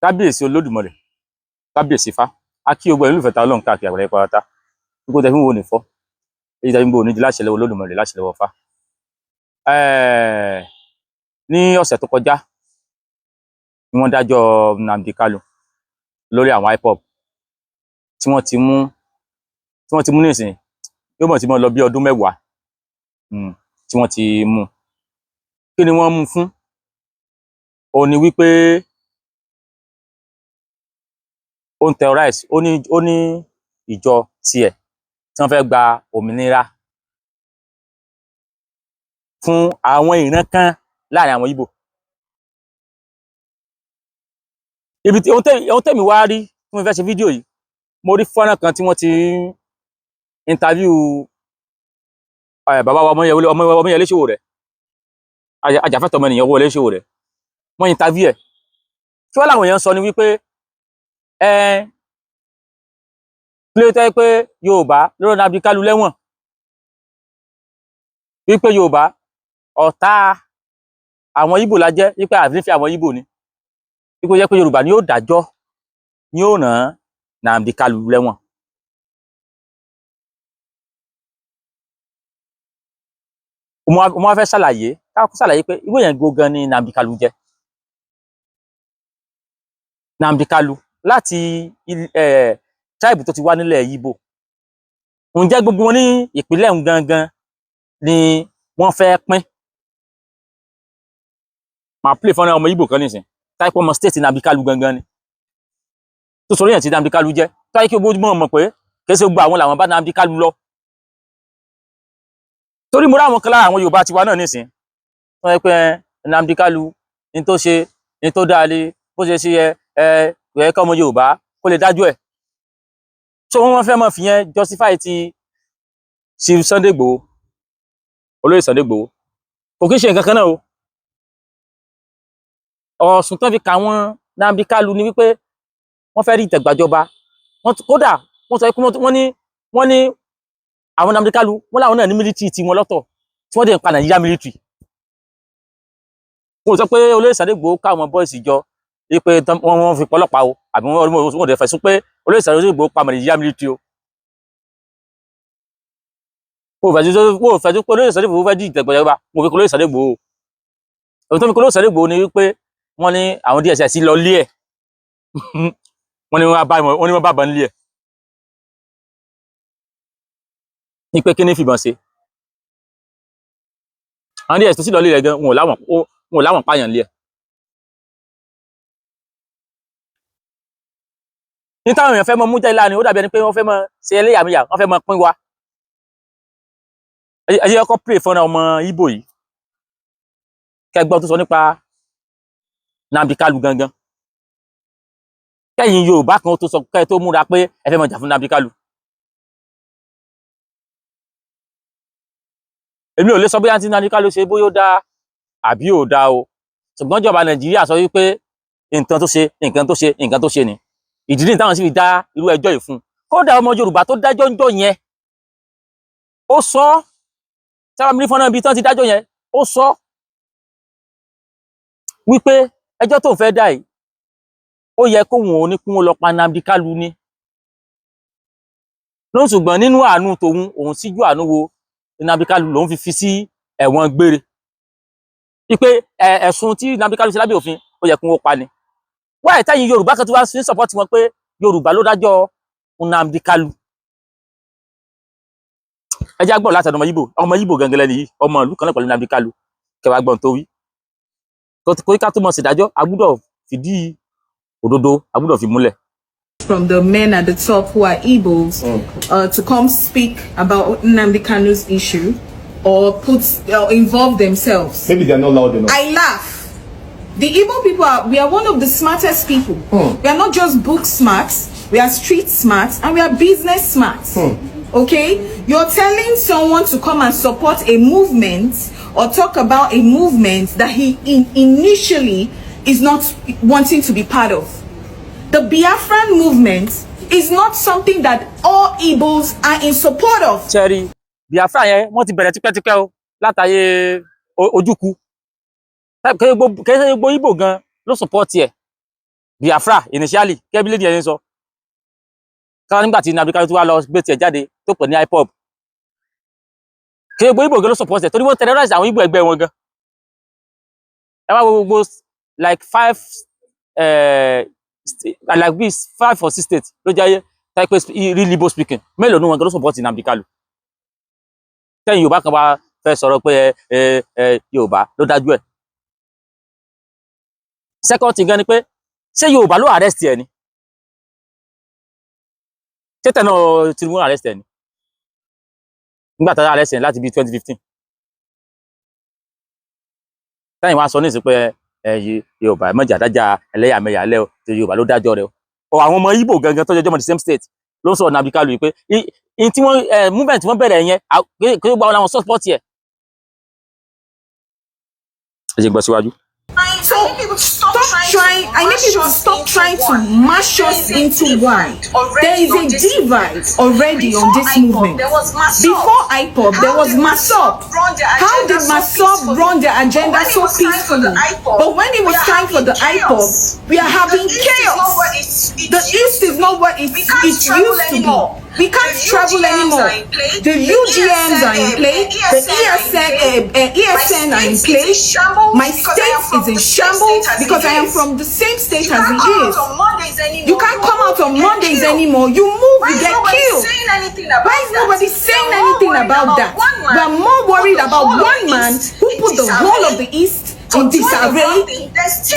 kábíyèsí Olódùmarè, kábíyèsí Ifá, a kí gbogbo ìlú ìfẹ́ta Ọlọ́run káàkiri àgbáyé pátá, gbogbo tẹ́ fi ń wo nìfọ́, èyí tẹ́ fi ń bo onídìí láṣẹ lọ́wọ́ Olódùmarè láṣẹ lọ́wọ́ Ifá. Ní ọ̀sẹ̀ tó kọjá ni wọ́n dájọ́ Nnamdi Kanu lórí àwọn IPOB tí wọ́n ti mú nísìnyí yóò mọ̀ tí mo lọ bí ọdún 10 tí wọ́n ti mú. Kí ni wọ́n mú fún? Ó ní wípé ó ń terrorize, ó ní ìjọ tiẹ̀ tí wọ́n fẹ́ gba òmìnira fún àwọn ìran kan láàrin àwọn Ìgbò. Ibi tí ohun tẹ́mi wá rí tí mo fẹ́ ṣe fídíò yìí, mo rí fọ́nrán kan tí wọ́n ti interview bàbá wa Ọmọyẹlé Sowore, ajàfẹ́tọ̀ọ́ ọmọnìyàn Ọmọyẹlé Sowore, wọ́n interview ẹ̀. Kí wọ́n láwọn èèyàn sọ ni wípé kí ló tẹ́ pé Yorùbá ló Nnamdi Kanu lẹ́wọ̀n, wípé Yorùbá ọ̀tá àwọn Ìgbò la jẹ́, wípé àfífẹ́ àwọn Ìgbò ni, wípé jẹ́ pé Yorùbá ni yóò dájọ́, ni yóò rán Nnamdi Kanu lẹ́wọ̀n. Mo wá fẹ́ ṣàlàyé pé ìwé yẹn gangan ni Nnamdi Kanu jẹ́. Nnamdi Kanu láti tribe tó ti wá nílẹ̀ Ìgbò, ǹjẹ́ gbogbo wọn ní ìpínlẹ̀ gangan ni wọ́n fẹ́ pín? Màá play fọ́nrán ọmọ Ìgbò kan nísìn táìpé ọmọ state Nnamdi Kanu gangan ni tó sọ yẹn tí Nnamdi Kanu jẹ́, táyé kí gbogbo mọ̀ pé kìí ṣe gbogbo àwọn làwọn bá Nnamdi Kanu lọ. Torí mo ráwọn kan lára àwọn Yorùbá tiwa náà nísìn wọ́n yẹ pé Nnamdi Kanu ní tó ṣe, ní tó dáa lé, bó ṣe ṣe yẹ kọ́ ọmọ Yorùbá kó lè dájú ẹ̀. So wọ́n fẹ́ mọ̀ fìyẹn justify ti Chief Sunday Igboho, olóyè Sunday Igboho. Kò kí ń ṣe nǹkan kan náà o. Ọ̀sùn tó fi kà wọ́n Nnamdi Kanu ni wípé wọ́n fẹ́ rí ìtẹ̀gbàjọba. Kódà wọ́n sọ pé wọ́n ní àwọn Nnamdi Kanu wọ́n láwọn náà ní military tí wọn lọ́tọ̀ tí wọ́n dẹ̀ ń pa Nàìjíríà military. Wọ́n sọ pé olóyè Sunday Igboho káwọn boys jọ wípé wọ́n fi pọ́lọ́pàá o, àbí wọ́n dẹ̀ fẹ̀sùn pé olóyè Sunday Igboho pa Nàìjíríà military o. Wọ́n fẹ̀sùn pé olóyè Sunday Igboho fẹ́ dí ìtẹ̀gbàjọba, wọ́n fi olóyè Sunday Igboho. Ohun tó fi olóyè Sunday Igboho ni wípé wọ́n ní àwọn DSS lọ lé ẹ̀ wọ́n ní wọ́n bá bọ́n lé ẹ̀ ní pé kí ní fìbọn ṣe. Àwọn DSS tó sì lọ lé rẹ̀ gan wọn ò láwọn pààyàn lé ẹ̀. Ní táwọn èèyàn fẹ́ mọ mú jẹ́ ìlànà ó dàbí ẹni pé wọ́n fẹ́ mọ ṣe ẹlẹ́yàmẹ̀yà, wọ́n fẹ́ mọ pín wa. Ẹ jẹ́ kó play fọ́nrán ọmọ Ìgbò yìí kẹgbọ́n tó sọ nípa Nnamdi Kanu gangan, kẹ́yìn Yorùbá kan tó sọ kẹ́ tó múra pé ẹ fẹ́ mọ jà fún Nnamdi Kanu. Èmi ò lè sọ bóyá tí Nnamdi Kanu ṣe bóyá ó dá àbí ò dá o, ṣùgbọ́n ìjọba Nàìjíríà sọ wípé nǹkan tó ṣe ni ìdí ní táwọn sì fi dá irú ẹjọ́ yìí fún. Kódà ọmọ Yorùbá tó dájọ́ ń jọ yẹn ó sọ, sábà mi ní fọ́nrán ibi tán ti dájọ́ yẹn, ó sọ wípé ẹjọ́ tó ń fẹ́ dá yìí ó yẹ kóhun ò ní kí wọ́n lọ pa Nnamdi Kanu ní. Ló ṣùgbọ́n nínú àánú tòun, òun síjú àánú wo Nnamdi Kanu lòun fi sí ẹ̀wọ̀n gbére. Wípé ẹ̀sùn tí Nnamdi Kanu ṣe lábẹ́ òfin ó yẹ kí wọ́n pa ni. Wáyé táyìn Yorùbá kan tí wá sí support wọn pé Yorùbá ló dájọ́ Nnamdi Kanu. Ẹ jẹ́ gbọ́ láti ọmọ Ìgbò gangan lẹ́ni yìí, ọmọ ìlú kan náà pẹ̀lú Nnamdi Kanu, kẹwàá gbọ́n tó wí. Kó ká tó mọ̀ sí ìdájọ́, a gbọ́dọ̀ fìdí òdodo, a gbọ́dọ̀ fi múlẹ̀. From the men at the top who are Igbos to come speak about Nnamdi Kanu's issue or involve themselves. Maybe they're not loud enough. I laugh. The Igbo people we are one of the smartest people. We are not just book smart, we are street smart, and we are business smart. Okay? You're telling someone to come and support a movement or talk about a movement that he initially is not wanting to be part of. The Biafran movement is not something that all Igbos are in support of. Cherry, Biafra yẹn wọ́n ti bẹ̀rẹ̀ tipẹ́tipẹ́ o, látàyè Ojukwu. Kẹ́sẹ̀ gbogbo Ìgbò gan ló support ẹ̀. Biafra initially kẹ́bí lédi ẹni sọ káwọn nígbà tí Nnamdi Kanu tó wá lọ gbé tiẹ̀ jáde tó pè ní IPOB kí gbogbo Igbo gan ló support ẹ̀ torí wọ́n terrorize àwọn Igbo ẹgbẹ́ wọn gan ẹ wá wo gbogbo like 5 like this 5 or 6 states ló jẹ́ type really Igbo speaking mélòó ní wọn gan ló support Nnamdi Kanu tẹ́yìn Yorùbá kan bá fẹ́ sọ̀rọ̀ pé Yorùbá ló dájú ẹ̀ second thing gan ni pé ṣé Yorùbá ló arrest ẹ ni ṣé tẹ̀ náà Tinubu arrest ẹ ni nígbà tó arrest ẹ láti bí 2015 tẹ́yìn wá sọ ní ìsìn pé Yorùbá mọ̀jà dájà ẹlẹ́yàmẹ̀yà lẹ́ o tí Yorùbá ló dájọ́ rẹ o àwọn ọmọ Igbo gangan tó jọjọ́ mọ́ the same state ló ń sọ̀rọ̀ Nnamdi Kanu yìí pé in tí wọ́n movement wọ́n bẹ̀rẹ̀ yẹn kí ó gba wọn láwọn support ẹ̀ ẹ jẹ́ gbọ́ síwájú. So stop trying. I need people to stop trying to mash us into one. There is a divide already on this movement. Before IPOB, there was MASSOB. How did MASSOB run their agenda so peacefully? But when it was time for the IPOB, we are having chaos. The East is not what it used to be. We can't travel anymore. The UGMs are in play. The ESN are in play. My state is in shambles because I am from the same state as he is. You can't come out on Mondays anymore. You move, you get killed. Why is nobody saying anything about that? We are more worried about one man who put the whole of the East in disarray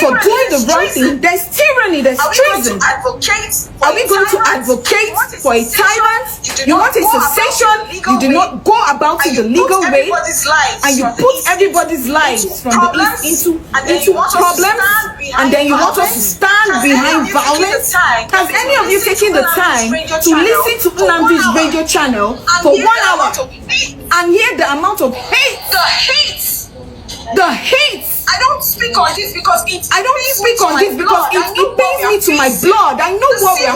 for doing the wrong thing. There's tyranny, there's treason. Are we going to advocate for a tyrant? You want a cessation? You do not go about it the legal way, and you put everybody's lives from the East into problems, and then you want us to stand behind violence? Has any of you taken the time to listen to Nnamdi's radio channel for 1 hour and hear the amount of hate? The hate. I don't speak on this because it pains me to my blood. I know what we are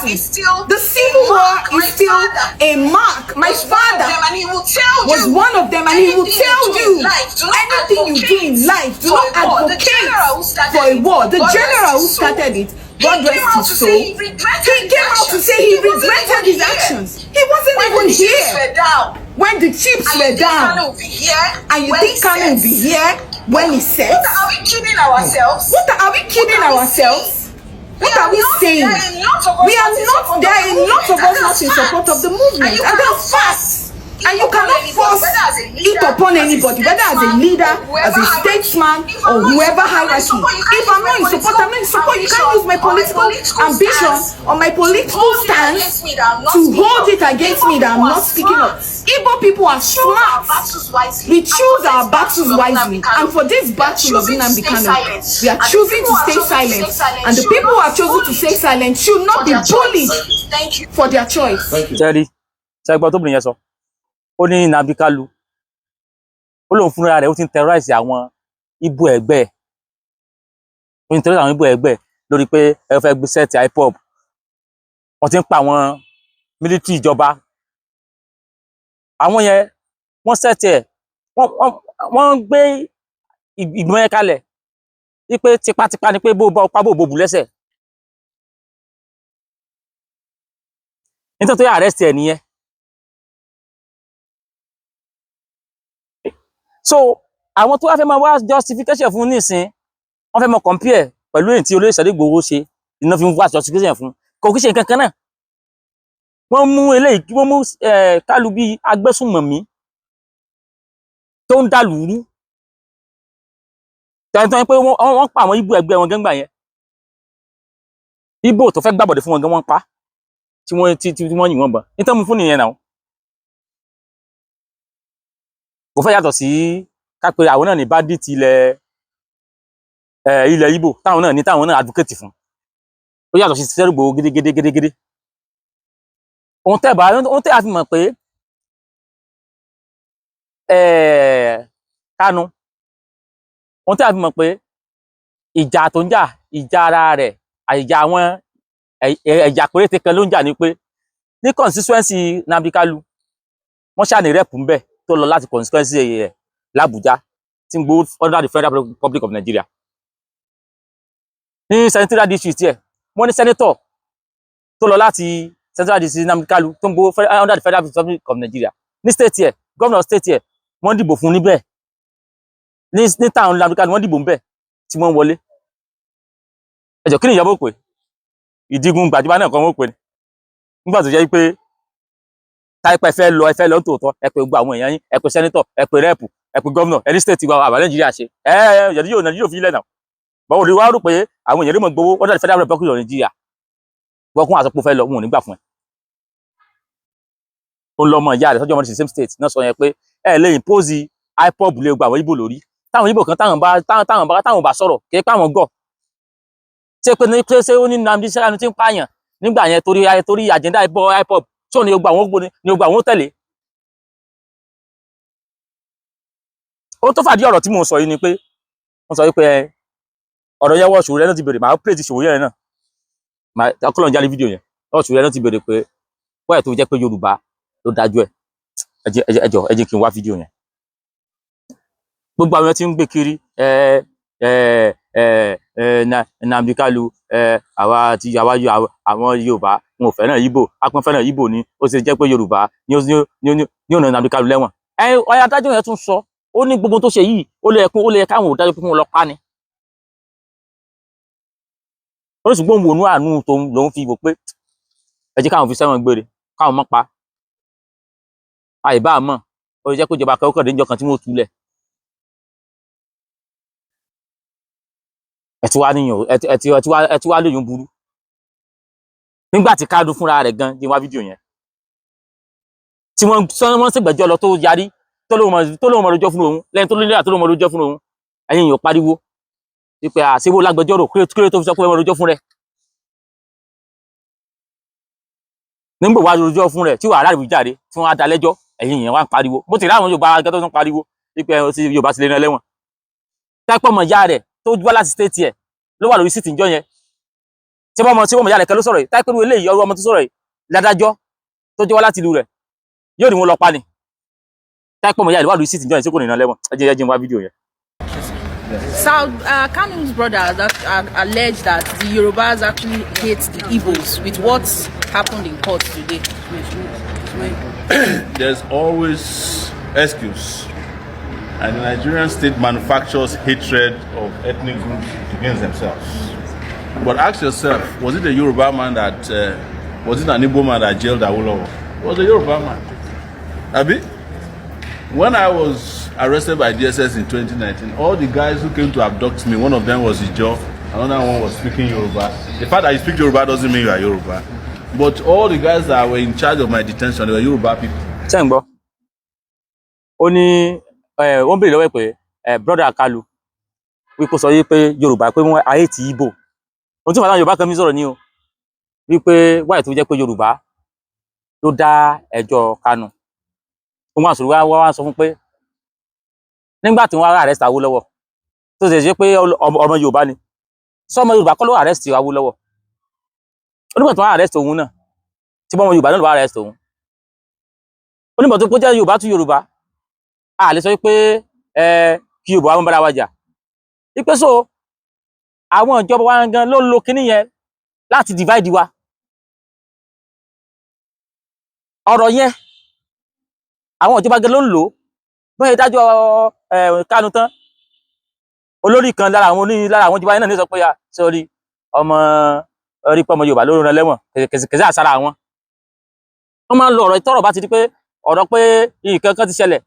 facing. The civil war is still a mark. My father was one of them, and he will tell you anything you do in life, do not advocate for a war. The general who started it, God rest his soul, he came out to say he regretted his actions. He wasn't even here when the chips were down. And you think Kanu will be here when he said, are we kidding ourselves? Are we kidding ourselves? What are we saying? We are not, there are a lot of us not in support of the movement, and that's facts. And you cannot force it upon anybody, whether as a leader, as a statesman, or whoever hierarchy. If I'm not in support, I'm not in support. You can't use my political ambition or my political stance to hold it against me that I'm not speaking up. Igbo people are smart. We choose our battles wisely. And for this battle of Nnamdi Kanu, we are choosing to stay silent. And the people who are chosen to stay silent should not be bullied for their choice. Jerry, ó ní Nnamdi Kanu ó lóun fúnra rẹ̀ ó ti ń terrorize àwọn Igbo ẹgbẹ́ ó ń terrorize àwọn Igbo ẹgbẹ́ lórí pé ẹ fẹ́ gbé set IPOB wọ́n ti ń pa àwọn military ìjọba àwọn yẹn wọ́n set ẹ̀ wọ́n gbé ìgbìmọ̀ yẹn kalẹ̀ wípé tipátipá ni pé bó bá ọpá bò bò bù lẹ́sẹ̀ nítorí tó yà arrest ẹ̀ nìyẹn. So àwọn tó wá fẹ́ máa wá justification fún nísìn wọ́n fẹ́ máa compare pẹ̀lú èyí tí olóyè Sunday Igboho ṣe iná fi ń wá justification fún kò kí ṣe nǹkan kan náà wọ́n mú eléyìí wọ́n mú Kanu bí agbésùnmọ̀mí tó ń dà lúrú tẹ́ntẹ́n pé wọ́n pa àwọn Igbo ẹgbẹ́ wọn gẹ́gbà yẹn Igbo tó fẹ́ gbàbọ̀dẹ̀ fún wọn gan wọ́n pa tí wọ́n yìn wọ́n bọ̀ nítorí mú fún nìyẹn náà kò fẹ́ yàtọ̀ sí kápẹ́ àwọn náà ní bandit ilẹ̀ Igbo táwọn náà advocate fún ó yàtọ̀ sí Sunday Igboho gédégédé ohun tẹ́ àfi mọ̀ pé Kanu ohun tẹ́ àfi mọ̀ pé ìjà tó ń jà ìjà ara rẹ̀ ìjà àwọn ẹ̀yà péréte kan ló ń jà ní pé ní constituency Nnamdi Kanu wọ́n ṣáà ní rep ń bẹ̀ tó lọ láti constituency ẹ̀ l'Abuja tí ń gbó under the Federal Republic of Nigeria ní senatorial district ẹ̀ wọ́n ní senator tó lọ láti central district Nnamdi Kanu tó ń gbowó under the Federal Republic of Nigeria ní state ẹ̀ governor state ẹ̀ wọ́n dìbò fún níbẹ̀ ní town Nnamdi Kanu wọ́n dìbò níbẹ̀ tí wọ́n wọlé ẹjọ́ kí ni ìyàbọ̀ pé ìdígun gbàjọba náà kan wọ́n pè ní nígbà tó jẹ́ pé táìpẹ́ ẹ fẹ́ lọ tòótọ́ ẹ pé gbogbo àwọn èèyàn yín ẹ pé senator ẹ pé rep ẹ pé governor ẹni state wa àbá Nàìjíríà ṣe Nàìjíríà fi ilẹ̀ náà báwo ni wàá rò pé àwọn èèyàn rí mọ̀ gbowó under the Federal Republic of Nigeria wọ́n kún àsopọ̀ fẹ́ lọ wọn ò ní gbà fún ẹ ó ń lọ ọmọ ìyá rẹ̀ tọ́jú ọmọ the same state náà sọ yẹn pé ẹ lè impose IPOB lé gba àwọn Ìgbò lórí táwọn Ìgbò kan táwọn bá sọ̀rọ̀ kí pé àwọn gọ̀ ṣé pé ṣé ó ní Nnamdi Kanu tí ń pààyàn nígbà yẹn torí agenda IPOB tí ò ní gbogbo àwọn gbóni ní gbogbo àwọn tẹ̀lé ó tó fàdí ọ̀rọ̀ tí mo sọ yìí ni pé wọ́n sọ wípé ọ̀rọ̀ yẹn wọ́n Sowore náà ti bèrè màá plate Sowore yẹn náà màá ọkọlọ́n jáde fídíò yẹn wọ́n Sowore náà ti bèrè pé wọ́n ẹ̀ tó jẹ́ pé Yorùbá ló dájú ẹ̀ ẹ jẹ́ kí n wá fídíò yẹn gbogbo àwọn tí ń gbé kiri Nnamdi Kanu àwọn Yorùbá wọn ò fẹ́ràn Ìgbò apọn fẹ́ràn Ìgbò ni ó sì jẹ́ pé Yorùbá ní ọ̀nà Nnamdi Kanu lẹ́wọ̀n ọ̀yà adájọ́ yẹn tún sọ ó ní gbogbo tó ṣe yìí ó lè káwọn ò dájọ́ pé kí wọ́n lọ pa ni ó sì gbóhùn wònú àánú lòun fi wò pé ẹ jẹ́ káwọn fi sẹ́wọ̀n gbére káwọn mọ́ pa àìbá mọ̀ ó jẹ́ pé ìjọba akẹ́kọ̀ọ́ dé níjọ́ kan tí wọ́n túlẹ̀ ẹ ti wá lóyún burú nígbà tí Kanu fúnra rẹ̀ gan jẹ́ wá fídíò yẹn tí wọ́n ṣègbẹ́jọ́ lọ tó yarí tó lóun mọ̀ lójọ́ fún òun lẹ́yìn tó lóyún tó lóun mọ̀ lójọ́ fún òun ẹ̀yin yóò pariwo wípé àṣewó lágbẹjọ́rò kéré tó fi sọ pé mọ̀ lójọ́ fún rẹ̀ nígbà wá lójọ́ fún rẹ̀ tí wàá ráàlú jáde tí wọ́n á da lẹ́jọ́ ẹ̀yin yẹn wá ń pariwo bó ti rí àwọn Yorùbá gẹ́gẹ́ tó ń pariwo wípé Yorùbá ti lè rán lẹ́wọ̀n táìpọ̀ mọ̀ ìyá rẹ̀ tó wá láti state ẹ̀ ló wà lórí síìtì ìjọ yẹn tí wọ́n mọ̀ ìyá rẹ̀ kan ló sọ̀rọ̀ yìí táìpẹ́ lu eléyìí ọmọ tó sọ̀rọ̀ yìí ládájọ́ tó jẹ́ wá láti ìlú rẹ̀ yóò ní wọn lọ pa ni táìpẹ́ mọ̀ ìyá rẹ̀ wà lórí síìtì ìjọ yẹn tí kò ní rán lẹ́wọ̀n ẹ jẹ́ wá fídíò yẹn. Kanu's brother alleged that the Yorubas actually hate the Igbos with what happened in court today. There's always excuse, and the Nigerian state manufactures hatred of ethnic groups against themselves. But ask yourself, was it a Yoruba man was it an Igbo man that jailed Awolowo? It was a Yoruba man. Abi? When I was arrested by DSS in 2019, all the guys who came to abduct me, one of them was Ijo, another one was speaking Yoruba. The fact that you speak Yoruba doesn't mean you are Yoruba. But all the guys that were in charge of my detention, they were Yoruba people. Ṣé ń gbọ́ ó ní wọ́n béèrè lọ́wọ́ pé brother Kanu wípé sọ yí pé Yorùbá pé wọ́n ayé ti Ìgbò ohun tí wọ́n Yorùbá kan mi sọ̀rọ̀ ní o wípé wáyé tó jẹ́ pé Yorùbá ló dá ẹjọ́ Kanu òun àṣùrù wá sọ fún pé nígbà tí wọ́n arrest Awólọ́wọ̀ tó ṣe ṣe pé ọmọ Yorùbá ni sọmọ Yorùbá kọ́ ló arrest Awólọ́wọ̀ onígbà tí wọ́n arrest òun náà tí bọ́mọ Yorùbá náà ló arrest òun onígbà tó jẹ́ Yorùbá tún Yorùbá a lè sọ pé kí Yorùbá wọn bára wa jà wípé so àwọn ìjọba wa gan ló ń lo kinní yẹn láti divide wa ọ̀rọ̀ yẹn àwọn ìjọba gan ló ń lò bóyá ìdájọ́ Kanu tán olórí kan lára àwọn ìjọba yẹn náà ní sọ pé sọrí ọmọ orí pé ọmọ Yorùbá ló rán lẹ́wọ̀n kẹsẹ̀ àsára àwọn wọ́n máa ń lo ọ̀rọ̀ ìtọ́rọ̀ bá ti di pé ọ̀rọ̀ pé nǹkan kan ti ṣẹlẹ̀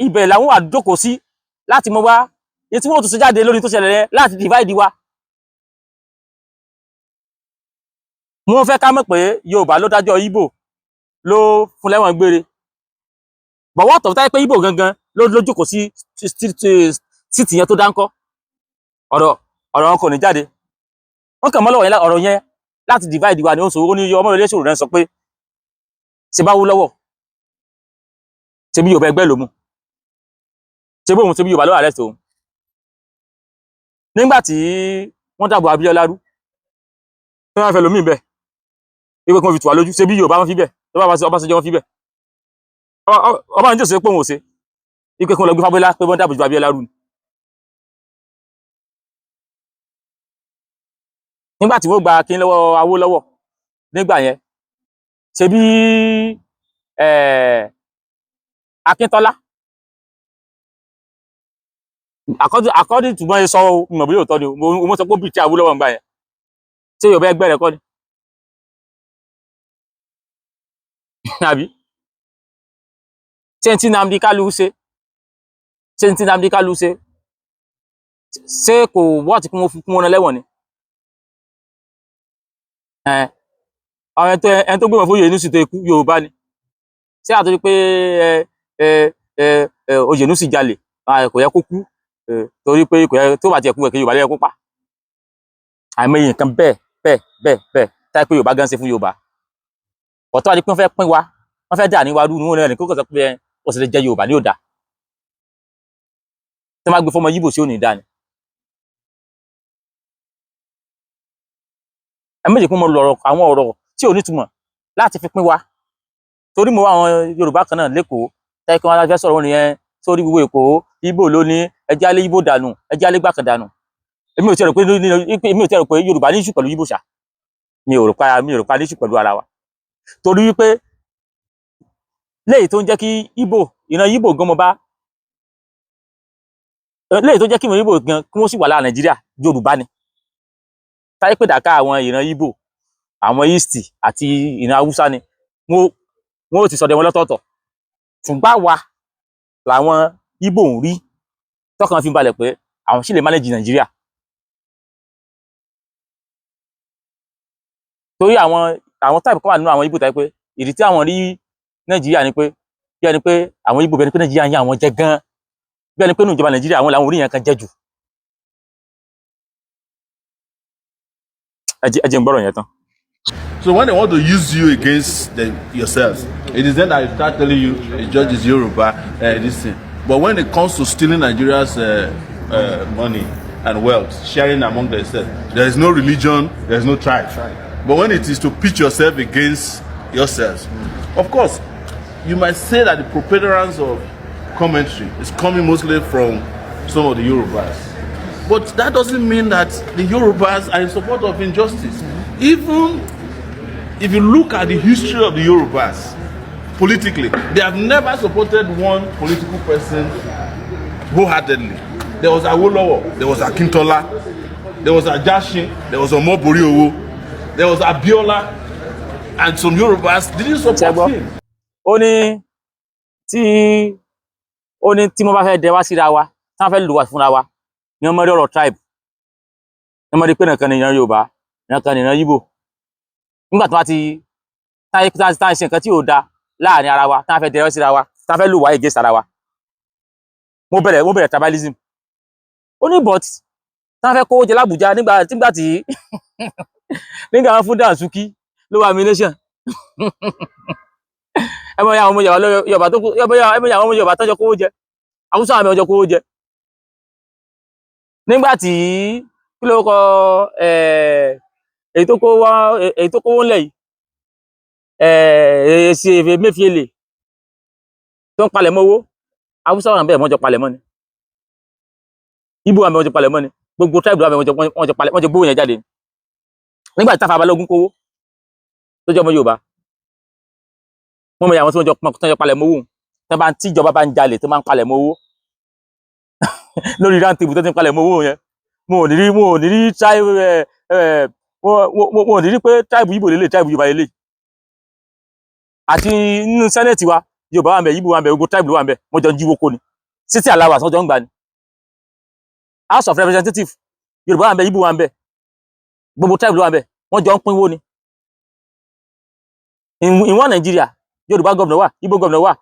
ibẹ̀ làwọn wà jókòó sí láti mọ wá tí wọ́n tún ṣe jáde lórí tó ṣẹlẹ̀ yẹn láti divide wa wọ́n fẹ́ ká mọ̀ pé Yorùbá ló dájọ́ Ìgbò ló fún lẹ́wọ̀n gbére bọ̀wọ́ tọ̀ táyé pé Ìgbò gangan ló jókòó sí síìtì yẹn tó dáńkọ́ ọ̀rọ̀ wọn kò ní jáde wọ́n kàn mọ́ lọ́wọ́ ọ̀rọ̀ yẹn láti divide wa ni ó ń sọ ó ní ọmọ ilé ṣòro rẹ̀ sọ pé ṣe bá wú lọ́wọ́ ṣe bí Yorùbá ẹgbẹ́ ló mú ṣe bí òun ṣe bí Yorùbá ló arrest òun nígbà tí wọ́n dàbò Abíọ́lá rú tí wọ́n fẹ́ lómi bẹ́ẹ̀ wípé kí wọ́n fi tù wá lójú ṣe bí Yorùbá wọn fi bẹ́ẹ̀ tó bá Ọbásanjọ́ wọn fi bẹ́ẹ̀ Ọbásanjọ́ ṣe pé òun ò ṣe wípé kí wọ́n lọ gbé Fábọ́lá pé wọ́n dàbò ju Abíọ́lá rú ni nígbà tí wọ́n gba kí lọ́wọ́ Awólọ́wọ̀ nígbà yẹn ṣe bí Akíntọ́lá according to bọ́n ṣe sọ mọ̀ bí òótọ́ ni mo sọ pé ó bìí tí Awólọ́wọ̀ ń gbà yẹn ṣé Yorùbá ẹgbẹ́ rẹ̀ kọ́ ni àbí ṣé n tí Nnamdi Kanu ṣe ṣé kò wọ́ọ̀tì kí wọ́n fún wọn lẹ́wọ̀n ni àwọn ẹni tó gbé wọn fún Oyènúsì tó ikú Yorùbá ni ṣé àtúntò pé Oyènúsì jalè kò yẹ kó kú torí pé kò yẹ tó bá tiẹ̀ kú ẹ̀kẹ́ Yorùbá lẹ́yẹ kó pa àìmọye nǹkan bẹ́ẹ̀ táyé pé Yorùbá gan ṣe fún Yorùbá ọ̀tọ́ àti pé wọ́n fẹ́ pín wa wọ́n fẹ́ dà ní wa rú ní wọn lẹ́nu kó kọ̀ sọ pé ó sì lè jẹ́ Yorùbá ní òdà tí wọ́n bá gbé fọmọ Yíbò sí òní dá ni ẹ méjì pé mo lọ̀rọ̀ àwọn ọ̀rọ̀ tí ò nítumọ̀ láti fi pín wa torí mo wá àwọn Yorùbá kan náà lẹ́kọ̀ọ́ táyé kí wọ́n fẹ́ sọ̀rọ̀ wọn nìyẹn sórí gbogbo Èkó Ìgbò ló ní ẹjẹ́ alẹ́ Ìgbò dànù ẹjẹ́ alẹ́ gbàkan dànù èmi ò tiẹ̀ rò pé Yorùbá ní ìṣù pẹ̀lú Ìgbò ṣá mi ò rò pa ní ìṣù pẹ̀lú ara wa torí wípé léyìí tó ń jẹ́ kí Ìgbò ìran Ìgbò gan mo bá léyìí tó jẹ́ kí ìran Ìgbò gan kí wọ́n sì wà lára Nàìjíríà Yorùbá ni táyé pé dàka àwọn ìran Ìgbò àwọn East àti ìran Haúsá ni wọn ò ti sọdẹ wọn lọ́tọ̀ọ̀tọ̀ ṣùgbọ́n wa làwọn Ìgbò ń rí tọkàn fi ń balẹ̀ pé àwọn sì lè manage Nàìjíríà torí àwọn type kan wà nínú àwọn Ìgbò táyé pé ìdí tí àwọn rí Nàìjíríà ni pé bí ẹni pé àwọn Ìgbò bí ẹni pé Nàìjíríà ń yá àwọn jẹ gan bí ẹni pé nínú ìjọba Nàìjíríà àwọn làwọn orí yẹn kan jẹ jù ẹ jẹ́ n gbọ́rọ̀ yẹn tán. So when they want to use you against yourselves, it is then that they start telling you the judge is Yoruba, this thing. But when it comes to stealing Nigeria's money and wealth, sharing among themselves, there is no religion, there is no tribe. But when it is to pitch yourself against yourselves, of course, you might say that the preponderance of commentary is coming mostly from some of the Yorubas. But that doesn't mean that the Yorubas are in support of injustice. Even if you look at the history of the Yorubas politically, they have never supported one political person wholeheartedly. There was Awolowo, there was Akintola, there was Ajashin, there was Omoboriowo, there was Abiola, and some Yorubas didn't support him. Ó ní tí mo bá fẹ́ dẹ wá síra wa tí wọ́n fẹ́ lù wá fúnra wa ní ọmọ rí ọ̀rọ̀ tribe ní ọmọ rí pé nìkan ni ìran Yorùbá nìkan ni ìran Yíbò nígbà tí wọ́n ti táyé ṣe nǹkan tí ò da láàrin ara wa tí wọ́n fẹ́ dẹ wá síra wa tí wọ́n fẹ́ lù wá against ara wa mo bẹ̀rẹ̀ tribalism ó ní but tí wọ́n fẹ́ kówó jẹ l'Ábùjá nígbà tí nígbà wọn fún Dànsúkí ló wà nomination ẹ mọ àwọn ọmọ Yorùbá tó ẹ mọ àwọn ọmọ Yorùbá tó jọ kówó jẹ Haúsá àmì ọjọ́ kówó jẹ nígbà tí kí ló kọ èyí tó kówó ńlẹ̀ yìí èsì Emefiele tó ń palẹ̀ mọ́ owó Haúsá wà bẹ́ẹ̀ wọ́n jọ palẹ̀ mọ́ ni Ìgbò àmì wọ́n jọ palẹ̀ mọ́ ni gbogbo tribe àmì wọ́n jọ gbówó yẹn jáde nígbà tí Tafa Balógun kówó tó jẹ́ ọmọ Yorùbá wọ́n mọ àwọn tí wọ́n jọ palẹ̀ mọ́ owó tí ìjọba bá ń jalè tó máa ń palẹ̀ mọ́ owó lórí round table tó ti ń palẹ̀ mọ́ owó yẹn mo ò ní rí tribe mo ò ní rí pé tribe Ìgbò lélẹ̀ tribe Yorùbá lélẹ̀ àti nínú senate wa Yorùbá wà ń bẹ Ìgbò wà ń bẹ gbogbo tribe ló wà ń bẹ wọ́n jọ ń jíwó kó ni city allowance wọ́n jọ ń gbà ni house of representative Yorùbá wà ń bẹ Ìgbò wà ń bẹ gbogbo tribe ló wà ń bẹ wọ́n jọ ń pínwó ni in one Nigeria Yorùbá governor wà Ìgbò governor wà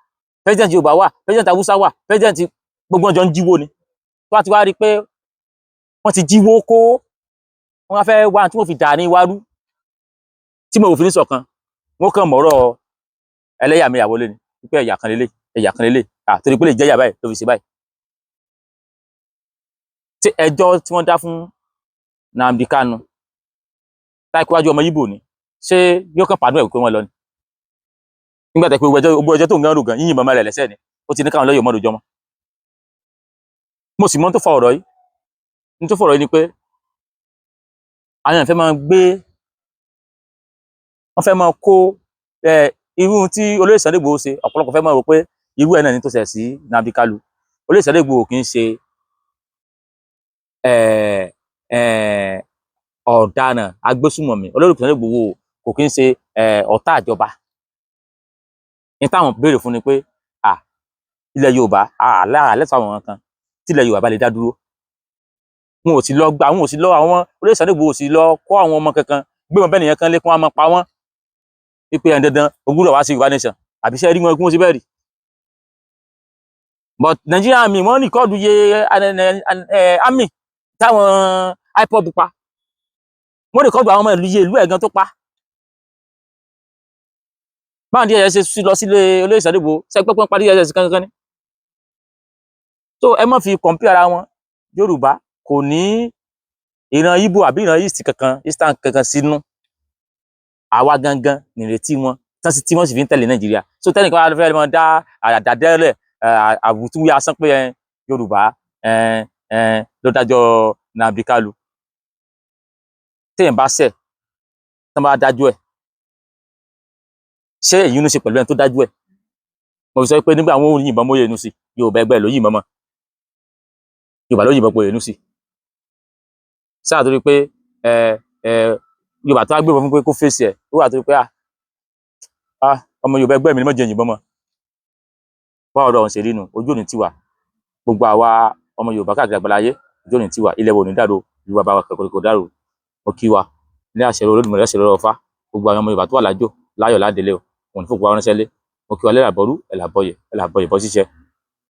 president Yorùbá wà president Hausa wà president gbogbo wọn jọ ń jíwó ni tó bá ti wá rí pé wọ́n ti jíwó kó wọ́n wá fẹ́ wá tí wọ́n fi dà ní iwájú tí mo ò fi ní ṣọ̀kan wọ́n kàn mọ̀rọ̀ ẹlẹ́yàmẹ̀yà wọlé ni wípé ẹ̀yà kan lélẹ̀ torí pé lè jẹ́ ẹ̀yà báyìí ló fi ṣe báyìí tí ẹjọ́ tí wọ́n dá fún Nnamdi Kanu táìkú wájú ọmọ Ìgbò ni ṣé yóò kàn pàdún ẹ̀ pé wọ́n lọ ni nígbà tẹ́ pé gbogbo ẹjọ́ tó ń gán rògàn yíyìn mọ́mọ́ rẹ̀ lẹ́sẹ̀ ni ó ti ní káwọn lọ́yọ̀ mọ́rojọ́ mọ́ mo sì mọ́ tó fa ọ̀rọ̀ yìí ní tó fọ̀rọ̀ yìí ni pé àwọn èèyàn fẹ́ máa gbé wọ́n fẹ́ máa kó irú tí olóyè Sunday Igboho ṣe ọ̀pọ̀lọpọ̀ fẹ́ máa rò pé irú ẹ̀ náà ní tó ṣẹ̀ sí Nnamdi Kanu. Olóyè Sunday Igboho kì í ṣe ọ̀daràn agbésùmọ̀mí. Olóyè Sunday Igboho kò kì í ṣe ọ̀tá ìjọba. ní táwọn béèrè fún ni pé ilẹ̀ Yorùbá lẹ́tọ̀ àwọn kan tí ilẹ̀ Yorùbá bá lè dá dúró. Wọn ò sì lọ gba àwọn ò sì lọ àwọn olóyè Sunday Igboho ò sì lọ kọ́ àwọn ọmọ kankan gbé wọn bẹ́ẹ̀ nìyẹn kan lé kí wọ́n máa pa wọ́n wípé ẹ̀ dandan ogúnlọ̀ wá sí Yorùbá nation àbí iṣẹ́ rí wọn kí wọ́n ṣe bẹ́ẹ̀ rí. But Nigeria Army wọ́n rìkọ́ọ̀dù iye army táwọn IPOB pa. Wọ́n rìkọ́ọ̀dù àwọn ọmọ ìlú ẹ̀gan tó pa. Báwọn DSS ṣe lọ sílé olóyè Sunday Igboho sẹ́gbẹ́ pọ́n parí DSS kankan ni. So ẹ má fi compare ara wọn. Yorùbá kò ní ìran Igbo àbí ìran Eastern kankan sínú. Àwa gangan nìrètí wọn tí wọ́n sì fi ń tẹ̀lé Nàìjíríà. So tẹ́nìkan wá fẹ́ máa dá àdàdẹ́lẹ̀ àbùtúwí asán pé Yorùbá ló dájọ́ Nnamdi Kanu. Téèyàn bá ṣẹ̀ tán bá dájọ́ ẹ̀ ṣé èyí ń ṣe pẹ̀lú ẹni tó dájú ẹ̀? Mo sọ pé nígbà wọn ò yìnbọn mọ́ Oyènúsì Yorùbá ẹgbẹ́ ló yìnbọn mọ́ Yorùbá ló yìnbọn pé Oyènúsì sáà torí pé Yorùbá tó wá gbé fún pé kó fèsì ẹ̀ ó wà torí pé ọmọ Yorùbá ẹgbẹ́ mi ni mo jẹ yìnbọn mọ́. Báwo ọ̀rọ̀ ọ̀hún ṣe rí nu ojú òní tiwa gbogbo àwa ọmọ Yorùbá káàkiri àgbáláyé ojú òní tiwa ilẹ̀ wo ní dàrú ìlú bàbá wa kò dàrú. Mo kí wa ní àṣẹ Olódùmarè àṣẹ Ọ̀fà gbogbo àwọn ọmọ Yorùbá tó wà lájò láyọ̀ ládélé o wọn ní fòkúwa ránṣẹ́ lé. Mo kí wa lẹ́làbọ̀rú ẹ̀làbọ̀yẹ̀ bọ́ ṣíṣẹ́.